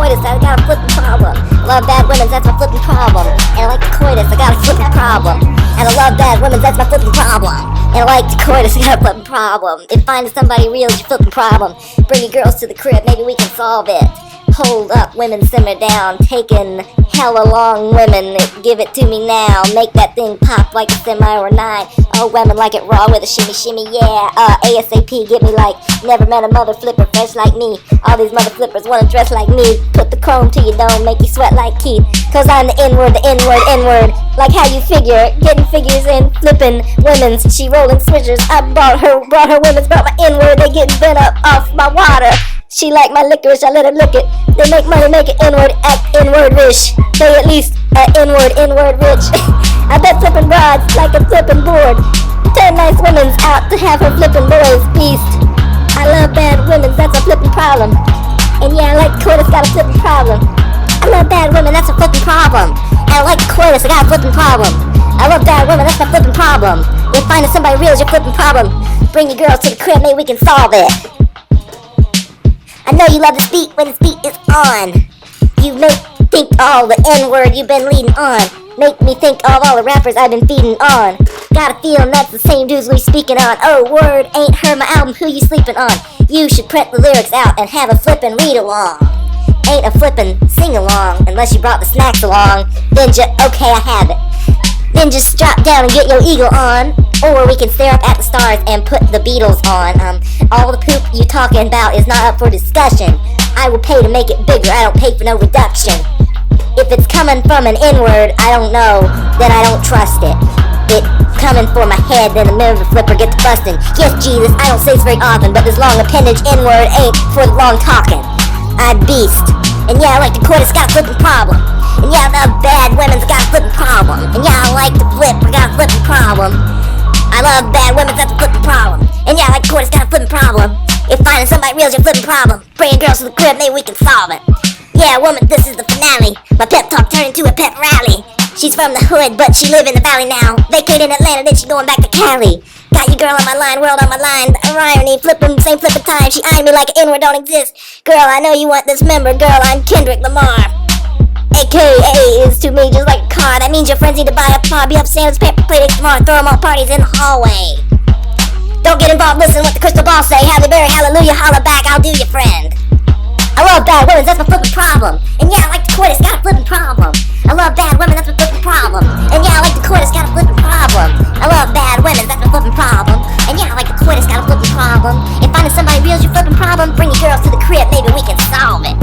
coitus, I got a flipping problem. I love bad women, that's my flipping problem. And I like the coitus, I got a flipping problem. And I love bad women, that's my flipping problem. And I like the coitus, I got a flipping problem. If finding somebody real is your flipping problem, bring your girls to the crib, maybe we can solve it. Hold up, women, simmer down. Taking hella long, women, give it to me now. Make that thing pop like a semi or 9. Oh, women like it raw with a shimmy, shimmy, yeah. ASAP, get me like never met a mother flipper fresh like me. All these mother flippers wanna dress like me. Put the chrome to your dome, make you sweat like Keith. Cause I'm the N-word, the N-word, N-word. Like how you figure, getting figures in, flipping women's. She rolling switchers. I brought her women's, brought my N-word. They getting bent up off my water. She like my licorice, I let her lick it. They make money, make it N-word, act N-word rich. They at least N-word, N-word rich. I bet flipping broads like a flipping board. Turn nice women's out to have her flipping boys beast. I love bad women, that's a flipping problem. And yeah, I like coitus, got a flipping problem. I love bad women, that's a flipping problem. And I like coitus, I got a flipping problem. I love bad women, that's my flipping problem. If finding somebody real is your flipping problem, bring your girls to the crib, maybe we can solve it. I know you love this beat when this beat is on. You make me think all the N-word you've been leading on. Make me think of all the rappers I've been feeding on. Got a feeling that's the same dudes we speaking on. Oh, word, ain't heard my album, who you sleeping on? You should print the lyrics out and have a flippin' read along. Ain't a flippin' sing along, unless you brought the snacks along. Then okay, I have it. Then just drop down and get your eagle on. Or we can stare up at the stars and put the Beatles on. All the poop you talking about is not up for discussion. I will pay to make it bigger, I don't pay for no reduction. If it's coming from an N-word, I don't know, then I don't trust it. It coming for my head, then the middle of the flipper gets busting. Yes, Jesus, I don't say this very often, but this long appendage N-word ain't for the long talking. I'm beast. And yeah, I like the coitus, got a flipping problem. And yeah, the bad women's got a flipping problem. And yeah, I like the flip, I got a flipping problem. I love bad women, that's a flipping problem. And yeah, I like coitus, got a flipping problem. If finding somebody real is your flipping problem, bring girls to the crib, maybe we can solve it. Yeah, woman, this is the finale. My pep talk turned into a pep rally. She's from the hood, but she live in the valley now. Vacate in Atlanta, then she going back to Cali. Got your girl on my line, world on my line. Irony, flipping, same flipping time. She eyeing me like an N-word don't exist. Girl, I know you want this member. Girl, I'm Kendrick Lamar. AKA is to me just like a car. That means your friends need to buy a car. Be up sandwich, paper plates tomorrow. Throw them on parties in the hallway. Don't get involved, listen what the crystal ball say. Halle Berry, hallelujah, holla back, I'll do your friend. I love bad women, that's my flipping problem. And yeah, I like the coitus, got a flipping problem. I love bad women, that's my flipping problem. And yeah, I like the coitus, got a flipping problem. I love bad women, that's my flipping problem. And yeah, I like the coitus, got a flipping problem. If finding somebody real is your flipping problem, bring your girls to the crib, maybe we can solve it.